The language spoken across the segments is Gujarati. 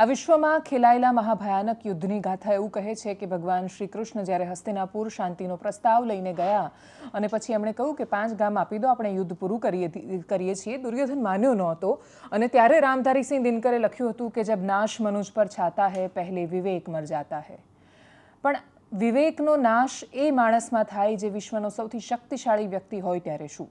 આ વિશ્વમાં ખેલાયેલા મહાભયાનક યુદ્ધની ગાથા એવું કહે છે કે ભગવાન શ્રી કૃષ્ણ જ્યારે હસ્તિનાપુર શાંતિનો પ્રસ્તાવ લઈને ગયા અને પછી એમણે કહ્યું કે 5 ગામ આપી દો, આપણે યુદ્ધ પૂરું કરીએ છીએ. દુર્યોધન માન્યો નહોતો અને ત્યારે રામધારીસિંહ દિનકરે લખ્યું હતું કે જબ નાશ મનુજ પર છાતા હૈ પહેલે વિવેક મર જાતા હૈ. પણ વિવેકનો નાશ એ માણસમાં થાય જે વિશ્વનો સૌથી શક્તિશાળી વ્યક્તિ હોય ત્યારે શું?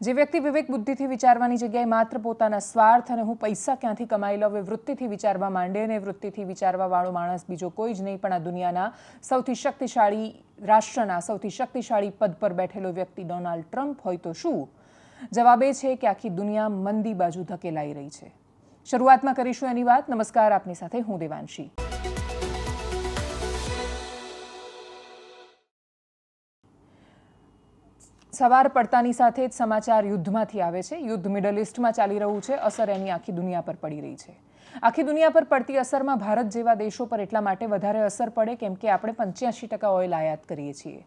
જે વ્યક્તિ વિવેક બુદ્ધિથી વિચારવાની જગ્યાએ માત્ર પોતાના સ્વાર્થ અને હું પૈસા ક્યાંથી કમાઈ લઉં એ વૃત્તિથી વિચારવા માંડે અને વૃત્તિથી વિચારવાવાળો માણસ બીજો કોઈ જ નહીં પણ આ દુનિયાના સૌથી શક્તિશાળી રાષ્ટ્રના સૌથી શક્તિશાળી પદ પર બેઠેલો વ્યક્તિ ડોનાલ્ડ ટ્રમ્પ હોય તો શું? જવાબ એ છે કે આખી દુનિયા મંદી બાજુ ધકેલાઈ રહી છે. શરૂઆતમાં કરીશું એની વાત. નમસ્કાર, આપની સાથે હું દેવાંશી. સવાર પડતાની સાથે જ સમાચાર યુદ્ધમાંથી આવે છે. યુદ્ધ મિડલ ઇસ્ટમાં ચાલી રહ્યું છે. અસર એની આખી દુનિયા પર પડી રહી છે. આખી દુનિયા પર પડતી અસરમાં ભારત જેવા દેશો પર એટલા માટે વધારે અસર પડે કેમ કે આપણે 85% ઓઇલ આયાત કરીએ છીએ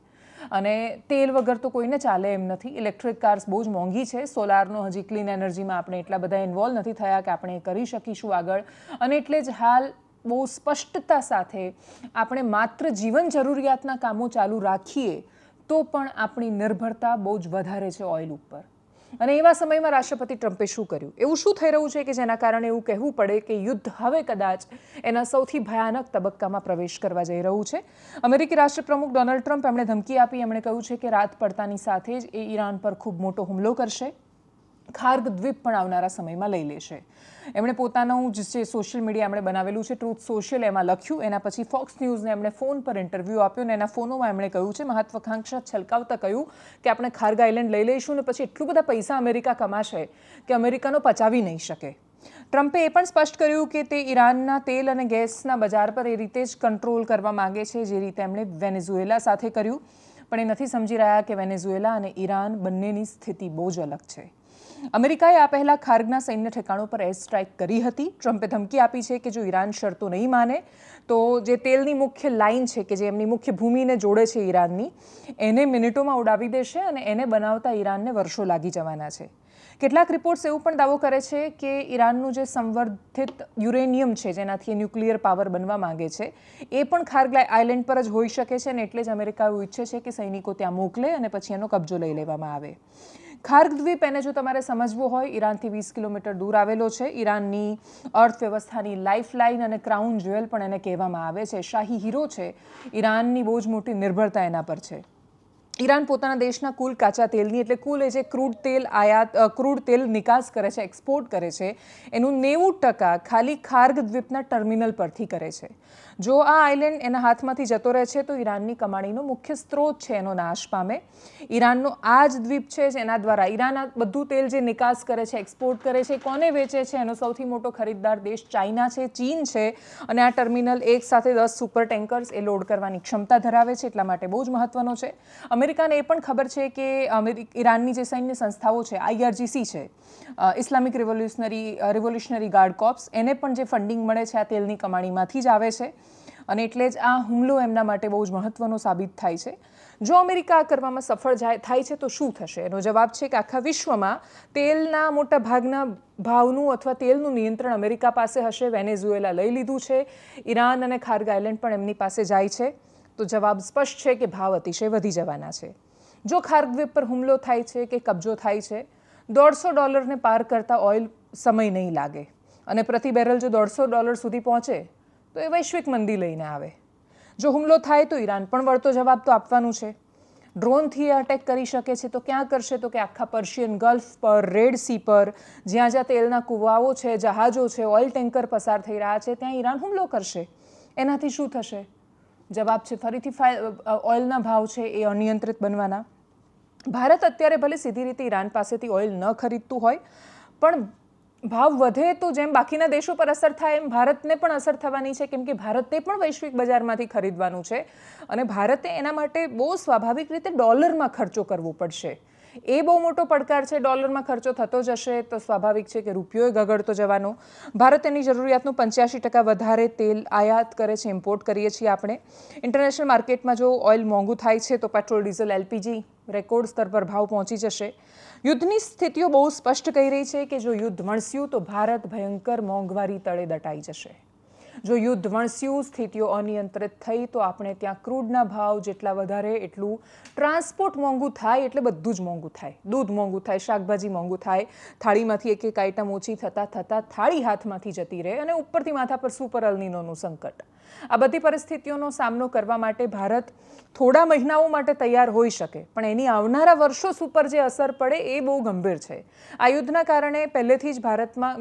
અને તેલ વગર તો કોઈને ચાલે એમ નથી. ઇલેક્ટ્રિક કાર્સ બહુ જ મોંઘી છે. સોલારનો હજી ક્લીન એનર્જીમાં આપણે એટલા બધા ઇન્વોલ્વ નથી થયા કે આપણે કરી શકીશું આગળ. અને એટલે જ હાલ બહુ સ્પષ્ટતા સાથે આપણે માત્ર જીવન જરૂરિયાતના કામો ચાલુ રાખીએ તો પણ આપણી નિર્ભરતા બહુ જ વધારે છે ઓઇલ ઉપર. અને એવા સમયમાં રાષ્ટ્રપતિ ટ્રમ્પે શું કર્યું? એવું શું થઈ રહ્યું છે કે જેના કારણે એવું કહેવું પડે કે યુદ્ધ હવે કદાચ એના સૌથી ભયાનક તબક્કામાં પ્રવેશ કરવા જઈ રહ્યું છે? અમેરિકી રાષ્ટ્રપ્રમુખ ડોનાલ્ડ ટ્રમ્પ એમણે ધમકી આપી. એમણે કહ્યું છે કે રાત પડતાની સાથે જ એ ઈરાન પર ખૂબ મોટો હુમલો કરશે. ખાર્ગ દ્વીપ પણ આવનારા સમયમાં લઈ લેશે. એમણે પોતાનું જે સોશિયલ મીડિયા એમણે બનાવેલું છે ટ્રુથ સોશિયલ, એમાં લખ્યું. એના પછી ફોક્સ ન્યૂઝને એમણે ફોન પર ઇન્ટરવ્યૂ આપ્યો અને એના ફોનોમાં એમણે કહ્યું છે, મહત્વાકાંક્ષા છલકાવતા કહ્યું કે આપણે ખાર્ગ આઇલેન્ડ લઈ લઈશું અને પછી એટલું બધા પૈસા અમેરિકા કમાશે કે અમેરિકાનો પચાવી નહીં શકે. ટ્રમ્પે એ પણ સ્પષ્ટ કર્યું કે તે ઈરાનના તેલ અને ગેસના બજાર પર એ રીતે જ કંટ્રોલ કરવા માગે છે જે રીતે એમણે વેનેઝુએલા સાથે કર્યું. પણ એ નથી સમજી રહ્યા કે વેનેઝુએલા અને ઈરાન બંનેની સ્થિતિ બહુ જ અલગ છે. અમેરિકાએ આ પહેલા ખાર્ગના સૈન્ય ઠેકાણો પર એર સ્ટ્રાઇક કરી હતી. ટ્રમ્પે ધમકી આપી છે કે જો ઈરાન શરતો નહીં માને તો જે તેલની મુખ્ય લાઇન છે કે જે એમની મુખ્ય ભૂમિને જોડે છે ઈરાનની, એને મિનિટોમાં ઉડાવી દેશે અને એને બનાવતા ઈરાનને વર્ષો લાગી જવાના છે. કેટલાક રિપોર્ટ્સ એવું પણ દાવો કરે છે કે ઈરાનનું જે સંવર્ધિત યુરેનિયમ છે જેનાથી ન્યુક્લિયર પાવર બનવા માંગે છે એ પણ ખાર્ગ આઇલેન્ડ પર જ હોઈ શકે છે અને એટલે જ અમેરિકા એવું ઈચ્છે છે કે સૈનિકો ત્યાં મોકલે અને પછી એનો કબજો લઈ લેવામાં આવે. ખાર્ગ દ્વીપ એને જો તમારે સમજવું હોય, ઈરાનથી 20 કિલોમીટર દૂર આવેલો છે. ઈરાનની અર્થવ્યવસ્થાની લાઇફલાઇન અને ક્રાઉન જ્વેલ પણ એને કહેવામાં આવે છે. શાહી હીરો છે. ઈરાનની બહુ જ મોટી નિર્ભરતા એના પર છે. ઈરાન પોતાના દેશના કુલ કાચા તેલની એટલે કુલ એ જે ક્રૂડ તેલ નિકાસ કરે છે, એક્સપોર્ટ કરે છે, એનું 90% ખાલી ખાર્ગ દ્વીપના ટર્મિનલ પરથી કરે છે. જો આ આઇલેન્ડ એના હાથમાંથી જતો રહે છે તો ઈરાનની કમાણીનો મુખ્ય સ્ત્રોત છે એનો નાશ પામે. ઈરાનનો આ જ દ્વીપ છે જેના દ્વારા ઈરાન આ બધું તેલ જે નિકાસ કરે છે, એક્સપોર્ટ કરે છે, કોને વેચે છે? એનો સૌથી મોટો ખરીદદાર દેશ ચાઇના છે, ચીન છે. અને આ ટર્મિનલ એક સાથે 10 સુપર ટેન્કર્સ એ લોડ કરવાની ક્ષમતા ધરાવે છે, એટલા માટે બહુ જ મહત્વનો છે. અમેરિકાને એ પણ ખબર છે કે ઈરાનની જે સૈન્ય સંસ્થાઓ છે, IRGC છે, ઇસ્લામિક રિવોલ્યુશનરી ગાર્ડ કોર્પ્સ, એને પણ જે ફંડિંગ મળે છે આ તેલની કમાણીમાંથી જ આવે છે. અને એટલે જ આ હુમલો એમના માટે બહુ જ મહત્વનો સાબિત થાય છે. જો અમેરિકા આ કરવામાં સફળ થાય છે તો શું થશે? એનો જવાબ છે કે આખા વિશ્વમાં તેલના મોટા ભાગના ભાવનું અથવા તેલનું નિયંત્રણ અમેરિકા પાસે હશે. વેનેઝુએલા લઈ લીધું છે. ઈરાન અને ખાર્ગ આઇલેન્ડ પણ એમની પાસે જાય છે. તો જવાબ સ્પષ્ટ છે કે ભાવ અતિશય વધી જવાના છે. જો ખાર્ગ દ્વીપ પર હુમલો થાય છે કે કબજો થાય છે, $150 પાર કરતા ઓઇલ સમય નહીં લાગે અને પ્રતિ બેરલ જો $150 સુધી પહોંચે તો એ વૈશ્વિક મંદી લઈને આવે. જો હુમલો થાય તો ઈરાન પણ વળતો જવાબ તો આપવાનું છે. ડ્રોનથી અટેક કરી શકે છે તો ક્યાં કરશે? તો કે આખા પર્શિયન ગલ્ફ પર, રેડ સી પર, જ્યાં જ્યાં તેલના કૂવાઓ છે, જહાજો છે, ઓઇલ ટેન્કર પસાર થઈ રહ્યા છે, ત્યાં ઈરાન હુમલો કરશે. એનાથી શું થશે? જવાબ છે ફરીથી ઓઇલના ભાવ છે એ અનિયંત્રિત બનવાના. ભારત અત્યારે ભલે સીધી રીતે ઈરાન પાસેથી ઓઇલ ન ખરીદતું હોય પણ ભાવ વધે તો જેમ બાકીના દેશો પર અસર થાય એમ ભારતને પણ અસર થવાની છે કેમ કે ભારતે પણ વૈશ્વિક બજારમાંથી ખરીદવાનું છે અને ભારતે એના માટે બહુ સ્વાભાવિક રીતે ડોલરમાં ખર્ચો કરવો પડશે. એ બહુ મોટો પડકાર છે. ડોલરમાં ખર્ચો થતો જશે તો સ્વાભાવિક છે કે રૂપિયો ગગડતો જવાનો. ભારત એની જરૂરિયાતનું 85% વધારે તેલ આયાત કરે છે, ઇમ્પોર્ટ કરીએ છીએ આપણે. ઇન્ટરનેશનલ માર્કેટમાં જો ઓઇલ મોંઘું થાય છે તો પેટ્રોલ, ડીઝલ, LPG રેકોર્ડ સ્તર પર ભાવ પહોંચી જશે. યુદ્ધની સ્થિતિઓ બહુ સ્પષ્ટ કહી રહી છે કે જો યુદ્ધ મળસ્યું તો ભારત ભયંકર મોંઘવારી તળે દટાઈ જશે. જો યુદ્ધ વણસ્યું, સ્થિતિઓ અનિયંત્રિત થઈ તો આપણે ત્યાં ક્રૂડના ભાવ જેટલા વધારે એટલું ટ્રાન્સપોર્ટ મોંઘું થાય, એટલે બધું જ મોંઘું થાય. દૂધ મોંઘું થાય, શાકભાજી મોંઘું થાય, થાળીમાંથી એક એક આઈટમ ઓછી થતાં થાળી હાથમાંથી જતી રહે અને ઉપરથી માથા પર સુપર અલ નીનોનું સંકટ. આ બધી પરિસ્થિતિઓનો સામનો કરવા માટે ભારત થોડા મહિનાઓ માટે તૈયાર હોઈ શકે, પણ એની આવનારા વર્ષો ઉપર જે અસર પડે એ બહુ ગંભીર છે. આ યુદ્ધના કારણે પહેલેથી જ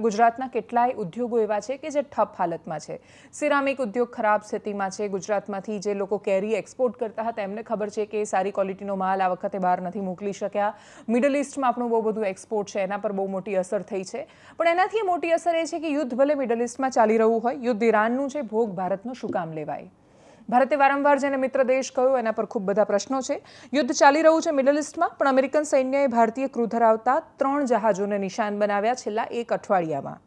ગુજરાતના કેટલાય ઉદ્યોગો એવા છે કે જે ઠપ હાલતમાં છે. સિરામિક ઉદ્યોગ ખરાબ સ્થિતિમાં છે. ગુજરાતમાંથી જે લોકો કેરી એક્સપોર્ટ કરતા હતા એમને ખબર છે કે સારી ક્વોલિટીનો માલ આ વખતે બહાર નથી મોકલી શક્યા. મિડલ ઇસ્ટમાં આપણું બહુ બધું એક્સપોર્ટ છે, એના પર બહુ મોટી અસર થઈ છે. પણ એનાથી મોટી અસર એ છે કે યુદ્ધ ભલે મિડલ ઇસ્ટમાં ચાલી રહ્યું હોય, યુદ્ધ ઈરાનનું છે, ભોગ ભારતનો શું કામ લેવાય? ભારતે વારંવાર જેને મિત્ર દેશ કહ્યું એના પર ખૂબ બધા પ્રશ્નો છે. યુદ્ધ ચાલી રહ્યું છે મિડલ ઇસ્ટમાં, પણ અમેરિકન સૈન્યએ ભારતીય ક્રૂ ધરાવતા 3 જહાજોને નિશાન બનાવ્યા છેલ્લા 1 અઠવાડિયામાં.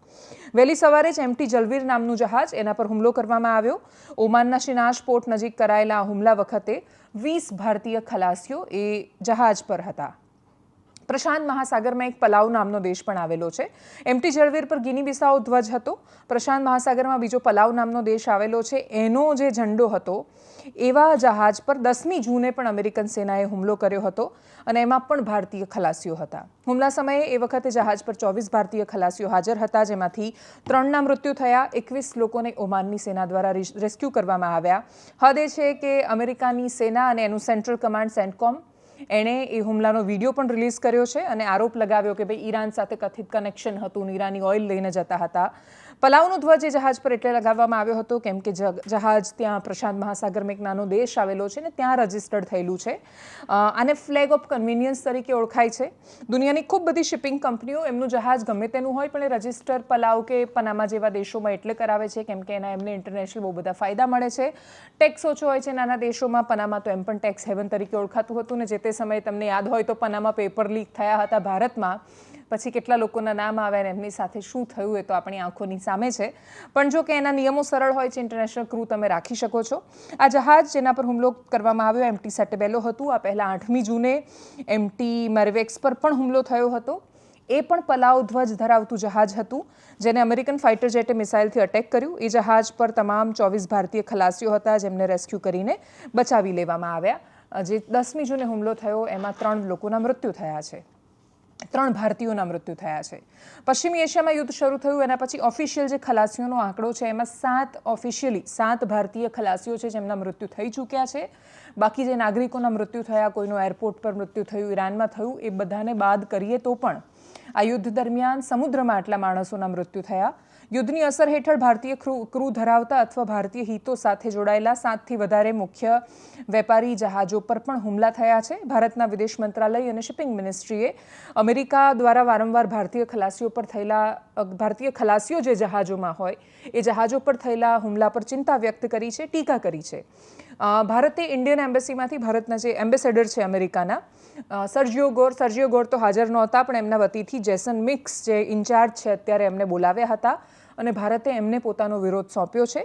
વહેલી સવારે જ MT જલવીર નામનું જહાજ, એના પર હુમલો કરવામાં આવ્યો. ઓમાનના શિનાજ પોર્ટ નજીક કરાયેલા આ હુમલા વખતે 20 ભારતીય ખલાસીઓ એ જહાજ પર હતા. પ્રશાંત મહાસાગરમાં એક પલાવ નામનો દેશ પણ આવેલો છે. MT જલવીર પર ગિની બિસાઓ ધ્વજ હતો. પ્રશાંત મહાસાગરમાં બીજો પલાવ નામનો દેશ આવેલો છે, એનો જે ઝંડો હતો, એવા જહાજ પર 10મી જૂને પણ અમેરિકન સેનાએ હુમલો કર્યો હતો અને એમાં પણ ભારતીય ખલાસીઓ હતા. હુમલા સમયે એ વખતે જહાજ પર 24 ભારતીય ખલાસીઓ હાજર હતા, જેમાંથી 3ના મૃત્યુ થયા. 21 લોકોને ઓમાનની સેના દ્વારા રેસ્ક્યુ કરવામાં આવ્યા. હદ એ છે કે અમેરિકાની સેના અને એનું સેન્ટ્રલ કમાન્ડ સેન્ટકોમ એણે એ હુમલાનો વિડીયો પણ રિલીઝ કર્યો છે અને આરોપ લગાવ્યો કે ભાઈ ઈરાન સાથે કથિત કનેક્શન હતું, ઈરાની ઓઇલ લઈને જતા હતા. પલાવનો ધ્વજ એ જહાજ પર એટલે લગાવવામાં આવ્યો હતો કેમ કે જહાજ ત્યાં પ્રશાંત મહાસાગરમાં એક નાનો દેશ આવેલો છે ને ત્યાં રજિસ્ટર્ડ થયેલું છે. આને ફ્લેગ ઓફ કન્વિનિયન્સ તરીકે ઓળખાય છે. દુનિયાની ખૂબ બધી શિપિંગ કંપનીઓ એમનું જહાજ ગમે તેનું હોય પણ એ રજિસ્ટર પલાવ કે પનામા જેવા દેશોમાં એટલે કરાવે છે કેમ કે એના એમને ઇન્ટરનેશનલ બહુ બધા ફાયદા મળે છે. ટેક્સ ઓછો હોય છે નાના દેશોમાં. પનામા તો એમ પણ ટેક્સ હેવન તરીકે ઓળખાતું હતું ને જે તે સમયે તમને યાદ હોય તો પનામા પેપર લીક થયા હતા ભારતમાં. પછી કેટલા લોકોના નામ આવ્યા અને એમની સાથે શું થયું એ તો આપણી આંખોની સામે છે. પણ જો કે એના નિયમો સરળ હોય છે, ઇન્ટરનેશનલ ક્રૂ તમે રાખી શકો છો. આ જહાજ જેના પર હુમલો કરવામાં આવ્યો MT સેટેબેલો હતું. આ પહેલાં 8મી જૂને MT મેરિવેક્સ પર પણ હુમલો થયો હતો. એ પણ પલાવ ધ્વજ ધરાવતું જહાજ હતું જેને અમેરિકન ફાઇટર જેટે મિસાઇલથી અટેક કર્યું. એ જહાજ પર તમામ 24 ભારતીય ખલાસીઓ હતા જેમને રેસ્ક્યુ કરીને બચાવી લેવામાં આવ્યા. જે 10મી જૂને હુમલો થયો એમાં 3 લોકોના મૃત્યુ થયા છે, 3 ભારતીયોના મૃત્યુ થયા છે. પશ્ચિમી એશિયામાં યુદ્ધ શરૂ થયું એના પછી ઓફિશિયલ જે ખલાસીઓનો આંકડો છે એમાં 7 ભારતીય ખલાસીઓ છે જેમના મૃત્યુ થઈ ચૂક્યા છે. બાકી જે નાગરિકોના મૃત્યુ થયા, કોઈનું એરપોર્ટ પર મૃત્યુ થયું, ઈરાનમાં થયું, એ બધાને બાદ કરીએ તો પણ આ યુદ્ધ દરમિયાન સમુદ્રમાં આટલા માણસોના મૃત્યુ થયા. યુદ્ધની અસર હેઠળ ભારતીય ક્રૂ ધરાવતા અથવા ભારતીય હિતો સાથે જોડાયેલા 7થી વધારે મુખ્ય વેપારી જહાજો પર પણ હુમલા થયા છે. ભારતના વિદેશ મંત્રાલય અને શિપિંગ મિનિસ્ટ્રીએ અમેરિકા દ્વારા વારંવાર ભારતીય ખલાસીઓ જે જહાજોમાં હોય એ જહાજો પર થયેલા હુમલા પર ચિંતા વ્યક્ત કરી છે, ટીકા કરી છે. ભારતે ઇન્ડિયન એમ્બેસીમાંથી ભારતના જે એમ્બેસેડર છે અમેરિકાના સર્જિયો ગોર તો હાજર નહોતા, પણ એમના વતીથી જેસન મિક્સ જે ઇન્ચાર્જ છે અત્યારે એમને બોલાવ્યા હતા અને ભારતે એમને પોતાનો વિરોધ સોંપ્યો છે.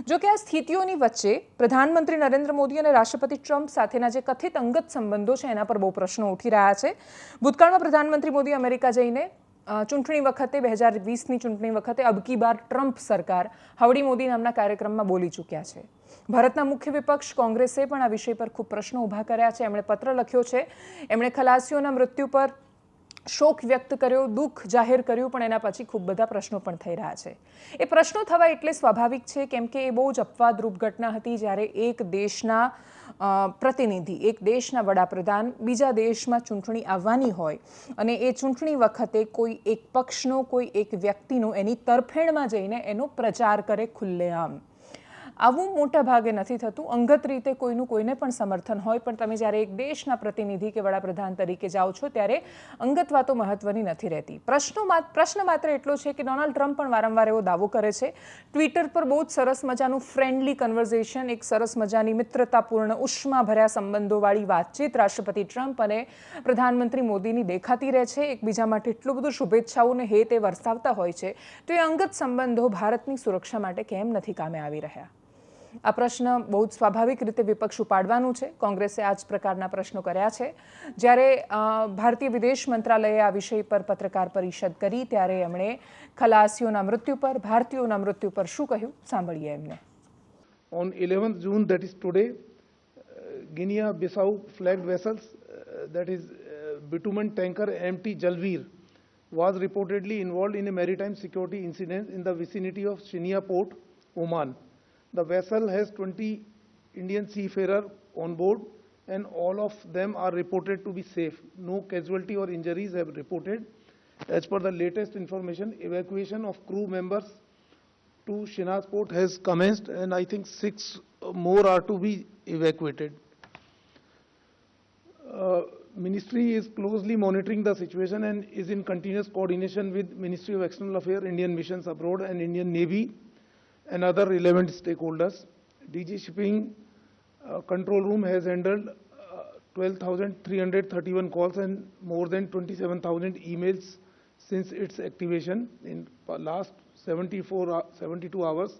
જો કે આ સ્થિતિઓની વચ્ચે પ્રધાનમંત્રી નરેન્દ્ર મોદી અને રાષ્ટ્રપતિ ટ્રમ્પ સાથેના જે કથિત અંગત સંબંધો છે એના પર બહુ પ્રશ્નો ઉઠી રહ્યા છે. ભૂતકાળમાં પ્રધાનમંત્રી મોદી અમેરિકા જઈને ચૂંટણી વખતે 2020ની ચૂંટણી વખતે અબકી બાર ટ્રમ્પ સરકાર હાઉડી મોદી નામના કાર્યક્રમમાં બોલી ચૂક્યા છે. ભારતના મુખ્ય વિપક્ષ કોંગ્રેસે પણ આ વિષય પર ખૂબ પ્રશ્નો ઊભા કર્યા છે. એમણે પત્ર લખ્યો છે, એમણે ખલાસીઓના મૃત્યુ પર શોક વ્યક્ત કર્યો, દુઃખ જાહેર કર્યું, પણ એના પછી ખૂબ બધા પ્રશ્નો પણ થઈ રહ્યા છે. એ પ્રશ્નો થવા એટલે સ્વાભાવિક છે કેમ કે એ બહુ જ અપવાદરૂપ ઘટના હતી જ્યારે એક દેશના પ્રતિનિધિ, એક દેશના વડાપ્રધાન બીજા દેશમાં ચૂંટણી આવવાની હોય અને એ ચૂંટણી વખતે કોઈ એક પક્ષનો, કોઈ એક વ્યક્તિનો એની તરફેણમાં જઈને એનો પ્રચાર કરે ખુલ્લેઆમ. આવું મોટા ભાગે નથી થતું. અંગત રીતે કોઈનું કોઈને પણ સમર્થન હોય, પણ તમે જ્યારે એક દેશના પ્રતિનિધિ કે વડાપ્રધાન તરીકે જાઓ છો ત્યારે અંગત વાતો મહત્વની નથી રહેતી. પ્રશ્ન માત્ર એટલો છે કે ડોનાલ્ડ ટ્રમ્પ પણ વારંવાર એવો દાવો કરે છે. ટ્વિટર પર બહુ જ સરસ મજાનું ફ્રેન્ડલી કન્વર્ઝેશન, એક સરસ મજાની મિત્રતાપૂર્ણ ઉષ્માભર્યા સંબંધોવાળી વાતચીત રાષ્ટ્રપતિ ટ્રમ્પ અને પ્રધાનમંત્રી મોદીની દેખાતી રહે છે. એકબીજા માટે એટલું બધું શુભેચ્છાઓને હેત એ વરસાવતા હોય છે, તો એ અંગત સંબંધો ભારતની સુરક્ષા માટે કેમ નથી કામે આવી રહ્યા? આ પ્રશ્ન બહુ જ સ્વાભાવિક રીતે વિપક્ષ ઉપાડવાનું છે. કોંગ્રેસે આ જ પ્રકારના પ્રશ્નો કર્યા છે. જ્યારે ભારતીય વિદેશ મંત્રાલયે આ વિષય પર પત્રકાર પરિષદ કરી ત્યારે એમણે ખલાસીઓના મૃત્યુ પર, ભારતીયોના મૃત્યુ પર શું કહ્યું, સાંભળીએ એમને. On 11th June, that is today, Guinea-Bissau flagged vessels, that is bitumen tanker MT Jalveer, was reportedly involved in a maritime security incident in the vicinity of Shinia Port, Oman. The vessel has 20 Indian seafarers on board and all of them are reported to be safe. No casualty or injuries have reported. As per the latest information, evacuation of crew members to Shinas Port has commenced and I think 6 more are to be evacuated. Ministry is closely monitoring the situation and is in continuous coordination with Ministry of External Affairs, Indian missions abroad and Indian Navy and other relevant stakeholders. DG Shipping Control Room has handled 12,331 calls and more than 27,000 emails since its activation. In last 72 hours,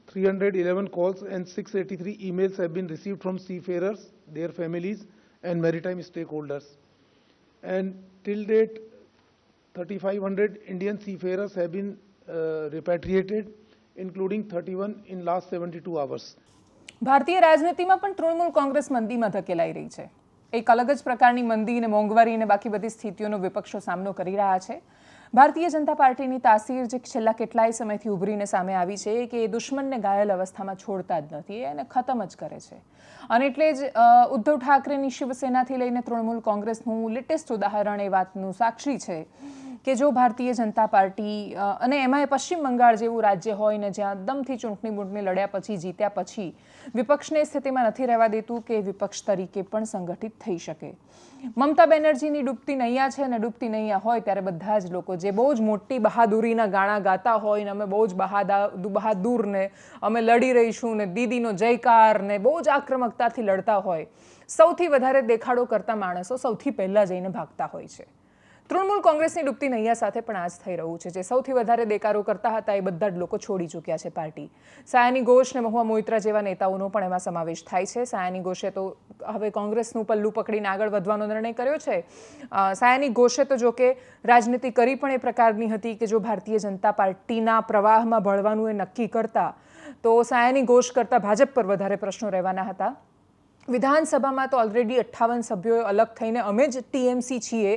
311 calls and 683 emails have been received from seafarers, their families and maritime stakeholders. And till date, 3,500 Indian seafarers have been repatriated, including 31 in last 72 hours. ભારતીય રાજનીતિમાં પણ તૃણમૂલ કોંગ્રેસ મંદીમાં ધકેલાઈ રહી છે. એક અલગ જ પ્રકારની મંદી અને મોંઘવારી અને બાકી બધી સ્થિતિઓનો વિપક્ષો સામનો કરી રહ્યા છે. ભારતીય જનતા પાર્ટીની તાસીર જે છેલ્લા કેટલાય સમયથી ઉભરીને સામે આવી છે કે એ દુશ્મનને ઘાયલ અવસ્થામાં છોડતા જ નથી, એને ખતમ જ કરે છે. અને એટલે જ ઉદ્ધવ ઠાકરેની શિવસેનાથી લઈને તૃણમૂલ કોંગ્રેસનું લેટેસ્ટ ઉદાહરણ એ વાતનું સાક્ષી છે કે જો ભારતીય જનતા પાર્ટી અને એમાં પશ્ચિમ બંગાળ જેવું રાજ્ય હોય ને જ્યાં દમથી ચૂંટણી બૂંટણી લડ્યા પછી, જીત્યા પછી વિપક્ષને સ્થિતિમાં નથી રહેવા દેતું કે વિપક્ષ તરીકે પણ સંગઠિત થઈ શકે. મમતા બેનર્જીની ડૂબતી નૈયા છે ને ડૂબતી નૈયા હોય ત્યારે બધા જ લોકો જે બહુ જ મોટી બહાદુરીના ગાણા ગાતા હોય ને અમે બહુ જ બહાદુર ને અમે લડી રહીશું ને દીદીનો જયકાર ને બહુ જ આક્રમકતાથી લડતા હોય, સૌથી વધારે દેખાડો કરતા માણસો સૌથી પહેલા જઈને ભાગતા હોય છે. તૃણમૂલ કોંગ્રેસની ડૂબતી નૈયા સાથે પણ આ જ થઈ રહ્યું છે. જે સૌથી વધારે દેકારો કરતા હતા એ બધા જ લોકો છોડી ચૂક્યા છે પાર્ટી. સાયાની ઘોષ ને મહુવા મોઇત્રા જેવા નેતાઓનો પણ એમાં સમાવેશ થાય છે. સાયાની ઘોષે તો હવે કોંગ્રેસનું પલ્લું પકડીને આગળ વધવાનો નિર્ણય કર્યો છે. સાયાની ઘોષે તો જો કે રાજનીતિ કરી પણ એ પ્રકારની હતી કે જો ભારતીય જનતા પાર્ટીના પ્રવાહમાં ભળવાનું એ નક્કી કરતા તો સાયાની ઘોષ કરતાં ભાજપ પર વધારે પ્રશ્નો રહેવાના હતા. વિધાનસભામાં તો ઓલરેડી 58 સભ્યોએ અલગ થઈને અમે જ ટીએમસી છીએ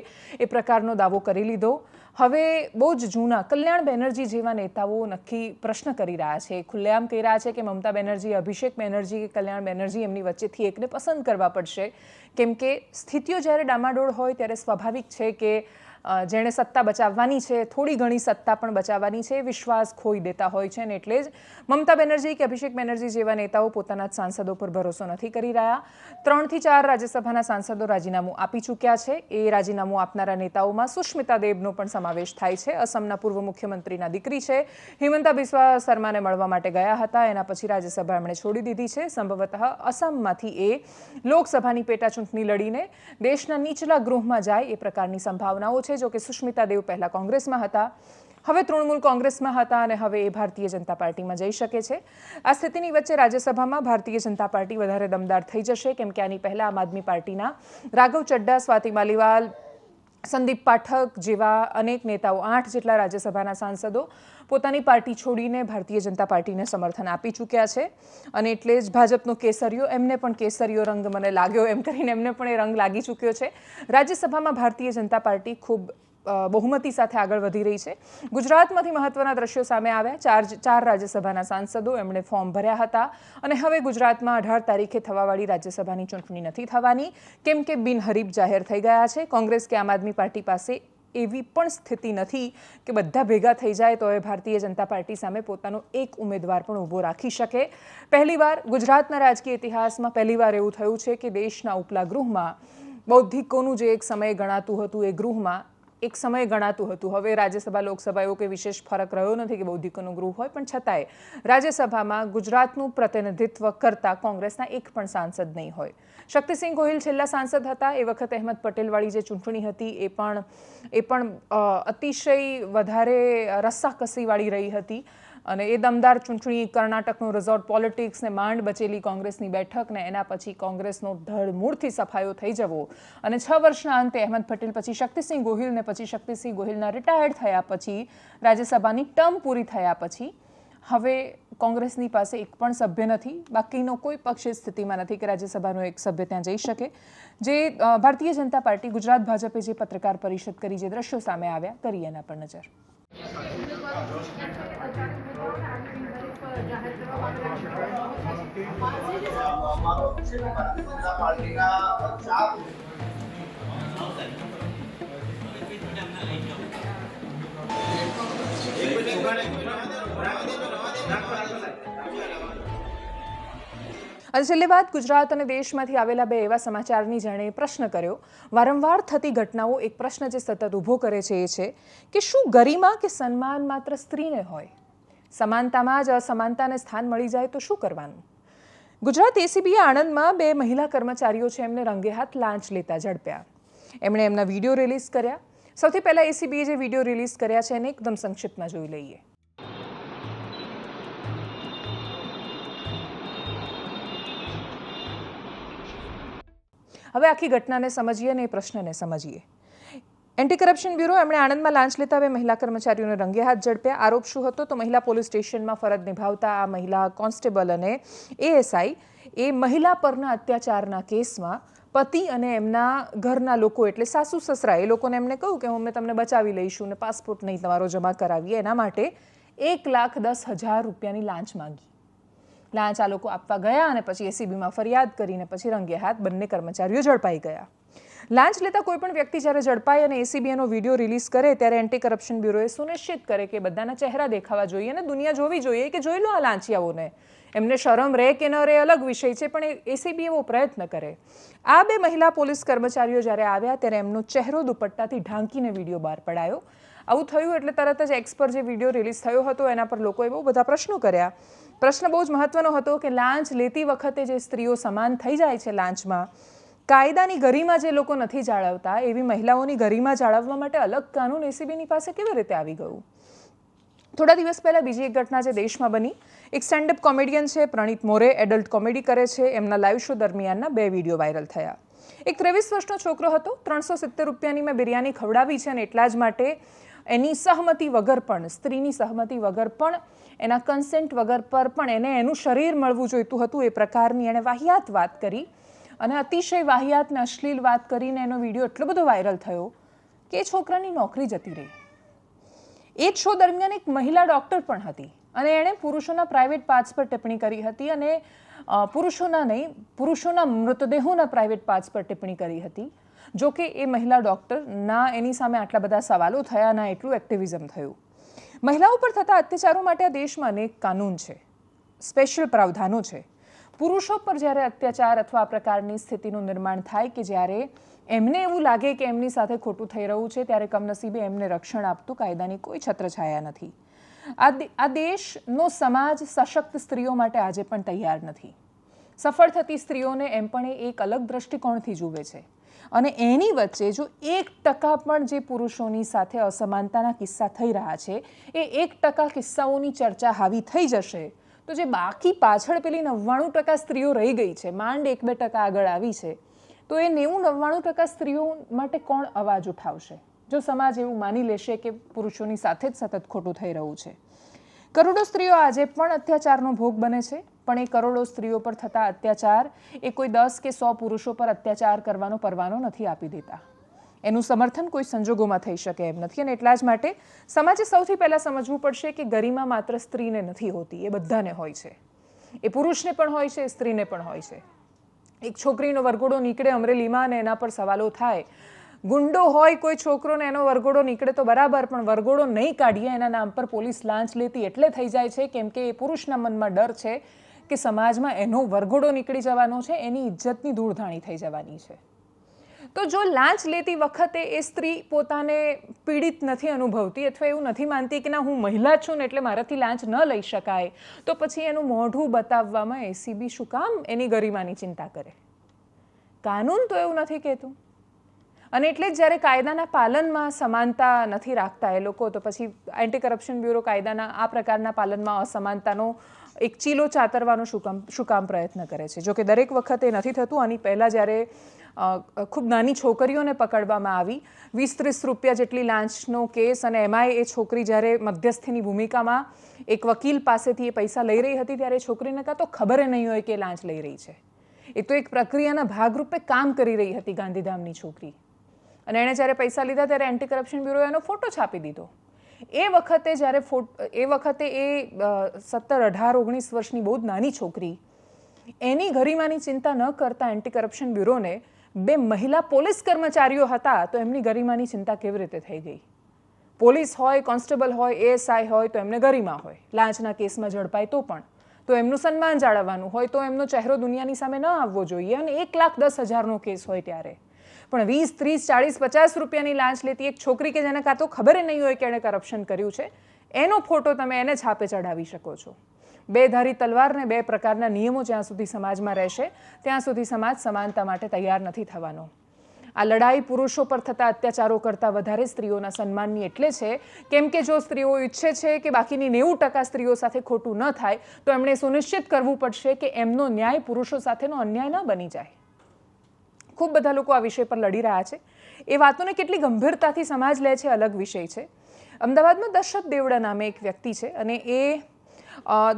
એ પ્રકારનો દાવો કરી લીધો. હવે બહુ જ જૂના કલ્યાણ બેનર્જી જેવા નેતાઓ નક્કી પ્રશ્ન કરી રહ્યા છે, ખુલ્લેઆમ કહી રહ્યા છે કે મમતા બેનર્જી, અભિષેક બેનર્જી કે કલ્યાણ બેનર્જી એમની વચ્ચેથી એકને પસંદ કરવા પડશે. કેમ કે સ્થિતિઓ જ્યારે ડામાડોળ હોય ત્યારે સ્વાભાવિક છે કે જેણે સત્તા બચાવવાની છે, થોડી ઘણી સત્તા પણ બચાવવાની છે, વિશ્વાસ ખોઈ દેતા હોય છે. અને એટલે જ મમતા બેનર્જી કે અભિષેક બેનર્જી જેવા નેતાઓ પોતાના જ સાંસદો પર ભરોસો નથી કરી રહ્યા. 3 થી 4 રાજ્યસભાના સાંસદો રાજીનામું આપી ચૂક્યા છે. એ રાજીનામું આપનારા નેતાઓમાં સુષ્મિતા દેવનો પણ સમાવેશ થાય છે. અસમના પૂર્વ મુખ્યમંત્રીના દીકરી છે. હિમંતા બિસ્વા શર્માને મળવા માટે ગયા હતા, એના પછી રાજ્યસભા એમણે છોડી દીધી છે. સંભવતઃ અસમમાંથી એ લોકસભાની પેટા ચૂંટણી લડીને દેશના નીચલા ગૃહમાં જાય એ પ્રકારની સંભાવનાઓ છે. જો કે સુષ્મિતા દેવ પહેલા કોંગ્રેસમાં હતા, હવે તૃણમૂલ કોંગ્રેસમાં હતા અને હવે એ ભારતીય જનતા પાર્ટીમાં જઈ શકે છે. આ સ્થિતિની વચ્ચે રાજ્યસભામાં ભારતીય જનતા પાર્ટી વધારે દમદાર થઈ જશે. કેમ કે આની પહેલા આમ આદમી પાર્ટીના રાઘવ ચડ્ડા, સ્વાતિ માલીવાલ, સંદીપ પાઠક જેવા અનેક નેતાઓ, 8 જેટલા રાજ્યસભાના સાંસદો પોતાની પાર્ટી છોડીને ભારતીય જનતા પાર્ટીને સમર્થન આપી ચૂક્યા છે. અને એટલે જ ભાજપનો કેસરીયો, એમને પણ કેસરીયો રંગ મને લાગ્યો એમ કરીને એમને પણ એ રંગ લાગી ચૂક્યો છે. રાજ્યસભામાં ભારતીય જનતા પાર્ટી ખૂબ બહુમતી સાથે આગળ વધી રહી છે. ગુજરાતમાંથી મહત્વના દ્રશ્યો સામે આવ્યા. 4 રાજ્યસભાના સાંસદો એમણે ફોર્મ ભર્યા હતા અને હવે ગુજરાતમાં 18 તારીખે થવાવાળી રાજ્યસભાની ચૂંટણી નથી થવાની કેમ કે બિનહરીફ જાહેર થઈ ગયા છે. કોંગ્રેસ કે આમ આદમી પાર્ટી પાસે એવી પણ સ્થિતિ નથી કે બધા ભેગા થઈ જાય તો એ ભારતીય જનતા પાર્ટી સામે પોતાનો એક ઉમેદવાર પણ ઊભો રાખી શકે. પહેલીવાર ગુજરાતના રાજકીય ઇતિહાસમાં પહેલીવાર એવું થયું છે કે દેશના ઉપલા ગૃહમાં બૌદ્ધિકોનું જે એક સમય ગણાતું હતું એ ગૃહમાં એક સમય ગણાતું હતું. હવે રાજ્યસભા લોકસભા એવો કોઈ વિશેષ ફરક રહ્યો નથી કે બૌદ્ધિકોનું ગૃહ હોય, પણ છતાંય રાજ્યસભામાં ગુજરાતનું પ્રતિનિધિત્વ કરતા કોંગ્રેસના એક પણ સાંસદ નહીં હોય. શક્તિસિંહ ગોહિલ છેલ્લા સાંસદ હતા. એ વખતે અહેમદ પટેલવાળી જે ચૂંટણી હતી એ પણ અતિશય વધારે રસ્સાકસીવાળી રહી હતી. અને એ દમદાર ચૂંટણી, કર્ણાટકનું રિઝોર્ટ પોલિટિક્સ ને માંડ બચેલી કોંગ્રેસની બેઠક ને એના પછી કોંગ્રેસનો ધડમૂળથી સફાયો થઈ જવો અને 6 વર્ષના અંતે અહેમદ પટેલ પછી શક્તિસિંહ ગોહિલ ને પછી શક્તિસિંહ ગોહિલના રિટાયર્ડ થયા પછી રાજ્યસભાની ટર્મ પૂરી થયા પછી હવે કોંગ્રેસની પાસે એક પણ સભ્ય નથી, બાકીનો કોઈ પક્ષ એ સ્થિતિમાં નથી કે રાજ્યસભાનો એક સભ્ય ત્યાં જઈ શકે. જે ભારતીય જનતા પાર્ટી ગુજરાત ભાજપે જે પત્રકાર પરિષદ કરી, જે દ્રશ્યો સામે આવ્યા, કરી એના પર નજર. અને છેલ્લે વાત ગુજરાત અને દેશમાંથી આવેલા બે એવા સમાચારની જાણે પ્રશ્ન કર્યો. વારંવાર થતી ઘટનાઓ એક પ્રશ્ન જે સતત ઊભો કરે છે એ છે કે શું ગરિમા કે સન્માન માત્ર સ્ત્રીને હોય? સમાનતામાં જ અસમાનતાને સ્થાન મળી જાય તો શું કરવાનું? ગુજરાત એસીબીએ આણંદમાં બે મહિલા કર્મચારીઓ છે એમને રંગે હાથ લાંચ લેતા ઝડપ્યા. એમણે એમના વિડીયો રિલીઝ કર્યા. સૌથી પહેલા એસીબીએ જે વિડીયો રિલીઝ કર્યા છે એને એકદમ સંક્ષિપ્તમાં જોઈ લઈએ. હવે આખી ઘટનાને સમજીએ અને એ પ્રશ્નને સમજીએ. એન્ટી કરપ્શન બ્યુરો એમણે આણંદમાં લાંચ લેતા બે મહિલા કર્મચારીઓને રંગે હાથ ઝડપ્યા. આરોપ શું હતો? તો મહિલા પોલીસ સ્ટેશનમાં ફરજ નિભાવતા આ મહિલા કોન્સ્ટેબલ અને એએસઆઈ એ મહિલા પરના અત્યાચારના કેસમાં પતિ અને એમના ઘરના લોકો એટલે સાસુ સસરા એ લોકોને એમણે કહ્યું કે અમે તમને બચાવી લઈશું ને પાસપોર્ટ નહીં તમારો જમા કરાવીએ, એના માટે 1,10,000 રૂપિયાની લાંચ માંગી. લાંચ આ લોકો આપવા ગયા અને પછી એસીબીમાં ફરિયાદ કરીને પછી રંગે હાથ બંને કર્મચારીઓ ઝડપાઈ ગયા. લાંચ લેતા કોઈ પણ વ્યક્તિ જ્યારે ઝડપાય અને એસીબીનો વિડીયો રિલીઝ કરે ત્યારે એન્ટી કરપ્શન બ્યુરોએ સુનિશ્ચિત કરે કે બધાના ચહેરા દેખાવા જોઈએ અને દુનિયા જોવી જોઈએ કે જોઈ લો આ લાંચિયાઓને. એમને શરમ રહે કે ન રહે અલગ વિષય છે, પણ એસીબી એવો પ્રયત્ન કરે. આ બે મહિલા પોલીસ કર્મચારીઓ જ્યારે આવ્યા ત્યારે એમનો ચહેરો દુપટ્ટાથી ઢાંકીને વિડીયો બહાર પડાયો. આવું થયું એટલે તરત જ એક્સ પર જે વિડીયો રિલીઝ થયો હતો એના પર લોકોએ બહુ બધા પ્રશ્નો કર્યા. પ્રશ્ન બહુ જ મહત્વનો હતો કે લાંચ લેતી વખતે જે સ્ત્રીઓ સમાન થઈ જાય છે લાંચમાં, કાયદાની ગરિમા જે લોકો નથી જાળવતા એવી મહિલાઓની ગરિમા જાળવવા માટે અલગ કાનૂન એસીબીની પાસે કેવી રીતે આવી ગયું? થોડા દિવસ પહેલા બીજી એક ઘટના જે દેશમાં બની. એક સ્ટેન્ડઅપ કોમેડિયન છે પ્રણીત મોરે, એડલ્ટ કોમેડી કરે છે. એમના લાઈવ શો દરમિયાનના બે વિડીયો વાયરલ થયા. એક 23 વર્ષનો છોકરો હતો. 370 રૂપિયાની મેં બિરયાની ખવડાવી છે અને એટલા જ માટે એની સહમતિ વગર પણ, સ્ત્રીની સહમતિ વગર પણ, એના કન્સેન્ટ વગર પર પણ એને એનું શરીર મળવું જોઈતું હતું એ પ્રકારની એણે વાહિયાત વાત કરી અને અતિશય વાહિયાત ને અશ્લીલ વાત કરીને એનો વિડીયો એટલો બધો વાયરલ થયો કે એ છોકરાની નોકરી જતી રહી. એ જ શો દરમિયાન એક મહિલા ડૉક્ટર પણ હતી અને એણે પુરુષોના પ્રાઇવેટ પાર્ટ્સ પર ટિપ્પણી કરી હતી અને પુરુષોના મૃતદેહોના પ્રાઇવેટ પાર્ટ્સ પર ટિપ્પણી કરી હતી. જો કે એ મહિલા ડૉક્ટર ના એની સામે આટલા બધા સવાલો થયા, ના એટલું એક્ટિવિઝમ થયું. મહિલાઓ પર થતા અત્યાચારો માટે આ દેશમાં અનેક કાનૂન છે, સ્પેશિયલ પ્રાવધાનો છે. પુરુષો પર જ્યારે અત્યાચાર અથવા આ પ્રકારની સ્થિતિનું નિર્માણ થાય કે જ્યારે એમને એવું લાગે કે એમની સાથે ખોટું થઈ રહ્યું છે ત્યારે કમનસીબે એમને રક્ષણ આપતું કાયદાની કોઈ છત્રછાયા નથી. આ દેશનો સમાજ સશક્ત સ્ત્રીઓ માટે આજે પણ તૈયાર નથી. સફળ થતી સ્ત્રીઓને એમ પણ એ એક અલગ દ્રષ્ટિકોણથી જુએ છે અને એની વચ્ચે જો 1% પણ જે પુરુષોની સાથે અસમાનતાના કિસ્સા થઈ રહ્યા છે એ 1% કિસ્સાઓની ચર્ચા હાવી થઈ જશે તો જે બાકી પાછળ પેલી 99% સ્ત્રીઓ રહી ગઈ છે, માંડ 1-2% આગળ આવી છે, તો એ 90-99% સ્ત્રીઓ માટે કોણ અવાજ ઉઠાવશે જો સમાજ એવું માની લેશે કે પુરુષોની સાથે જ સતત ખોટું થઈ રહ્યું છે? કરોડો સ્ત્રીઓ આજે પણ અત્યાચારનો ભોગ બને છે, પણ એ કરોડો સ્ત્રીઓ પર થતા અત્યાચાર એ કોઈ 10 કે 100 પુરુષો પર અત્યાચાર કરવાનો પરવાનો નથી આપી દેતા. એનું સમર્થન કોઈ સંજોગોમાં થઈ શકે એમ નથી અને એટલા જ માટે સમાજે સૌથી પહેલાં સમજવું પડશે કે ગરિમા માત્ર સ્ત્રીને નથી હોતી, એ બધાને હોય છે. એ પુરુષને પણ હોય છે, સ્ત્રીને પણ હોય છે. એક છોકરીનો વરઘોડો નીકળે અમરેલીમાં અને એના પર સવાલો થાય, ગુંડો હોય કોઈ છોકરો ને એનો વરઘોડો નીકળે તો બરાબર, પણ વરઘોડો નહીં કાઢીએ એના નામ પર પોલીસ લાંચ લેતી એટલે થઈ જાય છે કેમ કે એ પુરુષના મનમાં ડર છે કે સમાજમાં એનો વરઘોડો નીકળી જવાનો છે, એની ઇજ્જતની ધૂળધાણી થઈ જવાની છે. તો જો લાંચ લેતી વખતે એ સ્ત્રી પોતાને પીડિત નથી અનુભવતી અથવા એવું નથી માનતી કે ના હું મહિલા છું ને એટલે મારાથી લાંચ ન લઈ શકાય, તો પછી એનું મોઢું બતાવવામાં એસીબી શું કામ એની ગરિમાની ચિંતા કરે? કાનૂન તો એવું નથી કહેતું. અને એટલે જ જ્યારે કાયદાના પાલનમાં સમાનતા નથી રાખતા એ લોકો, તો પછી એન્ટી કરપ્શન બ્યુરો કાયદાના આ પ્રકારના પાલનમાં અસમાનતાનો એક ચીલો ચાતરવાનો શું કામ પ્રયત્ન કરે છે. જો કે દરેક વખતે નથી થતું. આની પહેલાં જ્યારે ખૂબ નાની છોકરીઓને પકડવામાં આવી 20-30 રૂપિયા જેટલી લાંચનો કેસ, અને એમાંય એ છોકરી જ્યારે મધ્યસ્થીની ભૂમિકામાં એક વકીલ પાસેથી એ પૈસા લઈ રહી હતી, ત્યારે છોકરીને કાં તો ખબર નહીં હોય કે લાંચ લઈ રહી છે. એ તો એક પ્રક્રિયાના ભાગરૂપે કામ કરી રહી હતી ગાંધીધામની છોકરી, અને એણે જ્યારે પૈસા લીધા ત્યારે એન્ટી કરપ્શન બ્યુરોએ એનો ફોટો છાપી દીધો. એ વખતે જ્યારે એ 17, 18, 19 વર્ષની બહુ જ નાની છોકરી, એની ગરિમાની ચિંતા ન કરતા એન્ટી કરપ્શન બ્યુરોને 2 મહિલા પોલીસ કર્મચારીઓ હતા તો એમની ગરિમાની ચિંતા કેવી રીતે થઈ ગઈ. પોલીસ હોય, કોન્સ્ટેબલ હોય, એએસઆઈ હોય તો એમને ગરિમા હોય. લાંચના કેસમાં ઝડપાય તો એમનું સન્માન જાળવવાનું હોય, તો એમનો ચહેરો દુનિયાની સામે ન આવવો જોઈએ. અને 1,10,000નો કેસ હોય ત્યારે પણ 20, 30, 40, 50 રૂપિયાની લાંચ લેતી એક છોકરી કે જેને કાં તો ખબર નહીં હોય કે એણે કરપ્શન કર્યું છે, એનો ફોટો તમે એને છાપે ચડાવી શકો છો. 2 ધારી તલવારને 2 પ્રકારના નિયમો જ્યાં સુધી સમાજમાં રહેશે ત્યાં સુધી સમાજ સમાનતા માટે તૈયાર નથી થવાનો. આ લડાઈ પુરુષો પર થતા અત્યાચારો કરતાં વધારે સ્ત્રીઓના સન્માનની એટલે છે કેમ કે જો સ્ત્રીઓ ઈચ્છે છે કે બાકીની 90% સ્ત્રીઓ સાથે ખોટું ન થાય, તો એમણે સુનિશ્ચિત કરવું પડશે કે એમનો ન્યાય પુરુષો સાથેનો અન્યાય ન બની જાય. ખૂબ બધા લોકો આ વિષય પર લડી રહ્યા છે. એ વાતોને કેટલી ગંભીરતાથી સમાજ લે છે અલગ વિષય છે. અમદાવાદમાં દશરથ દેવડા નામે એક વ્યક્તિ છે, અને એ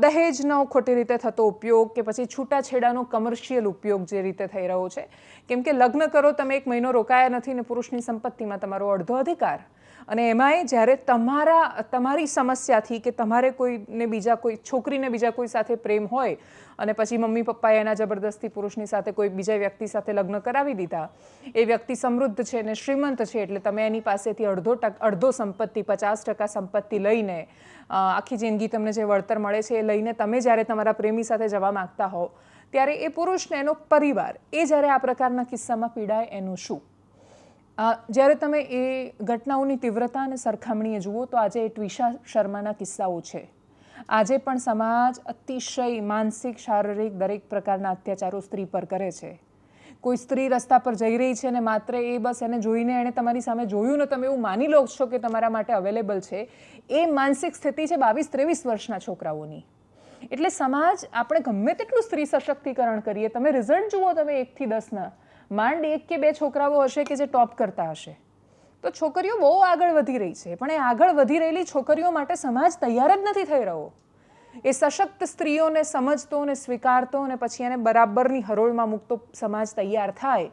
દહેજનો ખોટી રીતે થતો ઉપયોગ કે પછી છૂટાછેડાનો કમર્શિયલ ઉપયોગ જે રીતે થઈ રહ્યો છે, કેમ કે લગ્ન કરો, તમે 1 મહિનો રોકાયા નથી ને પુરુષની સંપત્તિમાં તમારો અડધો અધિકાર, અને એમાંય જ્યારે તમારી સમસ્યાથી કે તમારે કોઈ છોકરીને બીજા કોઈ સાથે પ્રેમ હોય અને પછી મમ્મી પપ્પાએ એના જબરદસ્તી પુરુષની સાથે કોઈ બીજા વ્યક્તિ સાથે લગ્ન કરાવી દીધા, એ વ્યક્તિ સમૃદ્ધ છે ને શ્રીમંત છે, એટલે તમે એની પાસેથી અડધો સંપત્તિ, 50% સંપત્તિ લઈને આખી જિંદગી તમને જે વળતર મળે છે એ લઈને તમે જ્યારે તમારા પ્રેમી સાથે જવા માંગતા હો, ત્યારે એ પુરુષને એનો પરિવાર એ જ્યારે આ પ્રકારના કિસ્સામાં પીડાય એનું શું? જ્યારે તમે એ ઘટનાઓની તીવ્રતા અને સરખામણીએ જુઓ તો આજે ટ્વિશા શર્માના કિસ્સાઓ છે. આજે પણ સમાજ અતિશય માનસિક, શારીરિક દરેક પ્રકારના અત્યાચારો સ્ત્રી પર કરે છે. કોઈ સ્ત્રી રસ્તા પર જઈ રહી છે ને માત્ર એ બસ એને જોઈને એણે તમારી સામે જોયું ને તમે એવું માની લો છો કે તમારા માટે અવેલેબલ છે, એ માનસિક સ્થિતિ છે 22-23 વર્ષના છોકરાઓની. એટલે સમાજ, આપણે ગમે તેટલું સ્ત્રી સશક્તિકરણ કરીએ, તમે રિઝલ્ટ જુઓ, તમે 1 થી 10ના માંડ 1 કે 2 છોકરાઓ હશે કે જે ટોપ કરતા હશે. તો છોકરીઓ બહુ આગળ વધી રહી છે, પણ એ આગળ વધી રહેલી છોકરીઓ માટે સમાજ તૈયાર જ નથી થઈ રહ્યો. એ સશક્ત સ્ત્રીઓને સમજતો અને સ્વીકારતો અને પછી એને બરાબરની હરોળમાં મૂકતો સમાજ તૈયાર થાય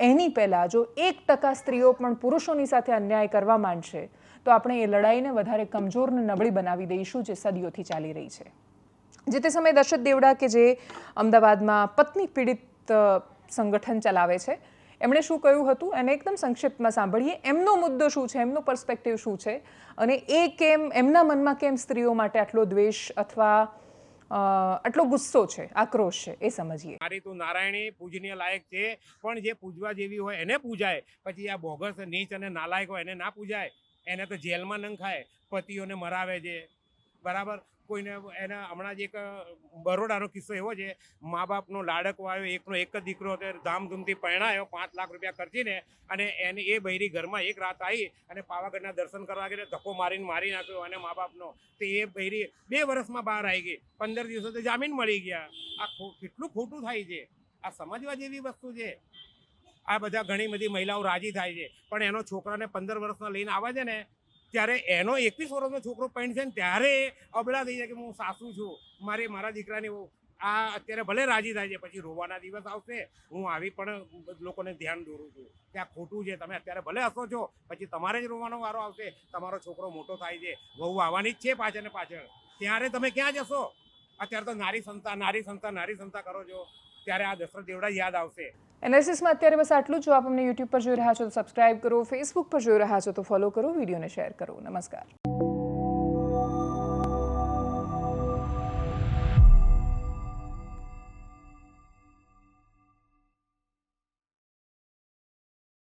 એની પહેલાં જો 1% સ્ત્રીઓ પણ પુરુષોની સાથે અન્યાય કરવા માંડશે તો આપણે એ લડાઈને વધારે કમજોર અને નબળી બનાવી દઈશું, જે સદીઓથી ચાલી રહી છે. જે તે સમયે દશરથ દેવડા કે જે અમદાવાદમાં પત્ની પીડિત સંગઠન ચલાવે છે, એમણે શું કહ્યું હતું એને એકદમ સંક્ષિપ્તમાં સાંભળીએ. એમનો મુદ્દો શું છે, એમનો પર્સપેક્ટિવ શું છે, અને એ કેમ એમના મનમાં કેમ સ્ત્રીઓ માટે આટલો દ્વેષ અથવા આટલો ગુસ્સો છે, આક્રોશ છે, એ સમજીએ. મારી તો નારાયણી પૂજનીય લાયક છે, પણ જે પૂજવા જેવી હોય એને પૂજાય. પછી આ બોગસ, નીચ અને નાલાયક હોય એને ના પૂજાય. એને તો જેલમાં નંખાય, પતિઓને મરાવે છે, બરાબર. કોઈને એના હમણાં જ એક બરોડાનો કિસ્સો એવો છે, મા બાપનો લાડકો આવ્યો, એકનો એક જ દીકરો હતો, ધામધૂમથી પરણાયો 5 લાખ રૂપિયા ખર્ચીને, અને એને એ બૈરી ઘરમાં એક રાત આવી અને પાવાગઢના દર્શન કરવા ગઈ, ધક્કો મારી નાખ્યો અને મા બાપનો. તો એ બૈરી 2 વર્ષમાં બહાર આવી ગઈ, 15 દિવસો તો જામીન મળી ગયા. આ કેટલું ખોટું થાય છે. આ સમજવા જેવી વસ્તુ છે. આ બધા ઘણી બધી મહિલાઓ રાજી થાય છે, પણ એનો છોકરાને 15 વર્ષના લઈને આવે છે ને, ત્યારે એનો 21 વર્ષનો છોકરો પેન્ટ છે ને ત્યારે અબળા થઈ જાય કે હું સાસુ છું, મારા દીકરાની. આ અત્યારે ભલે રાજી થાય છે, પછી રોવાના દિવસ આવશે. હું આવી પણ લોકોને ધ્યાન દોરું છું કે આ ખોટું છે. તમે અત્યારે ભલે હસો છો, પછી તમારે જ રોવાનો વારો આવશે. તમારો છોકરો મોટો થાય છે, વહુ આવવાની જ છે પાછળ ને પાછળ. ત્યારે તમે ક્યાં જશો? અત્યારે તો નારી સંસ્થા કરો છો, ત્યારે આ દશરથ દેવડા યાદ આવશે. એનાલિસિસમાં અત્યારે બસ આટલું જ. જો આપ અમને યુટ્યુબ પર જોઈ રહ્યા છો તો સબસ્ક્રાઇબ કરો, ફેસબુક પર જોઈ રહ્યા છો તો ફોલો કરો, વિડીયોને શેર કરો. નમસ્કાર.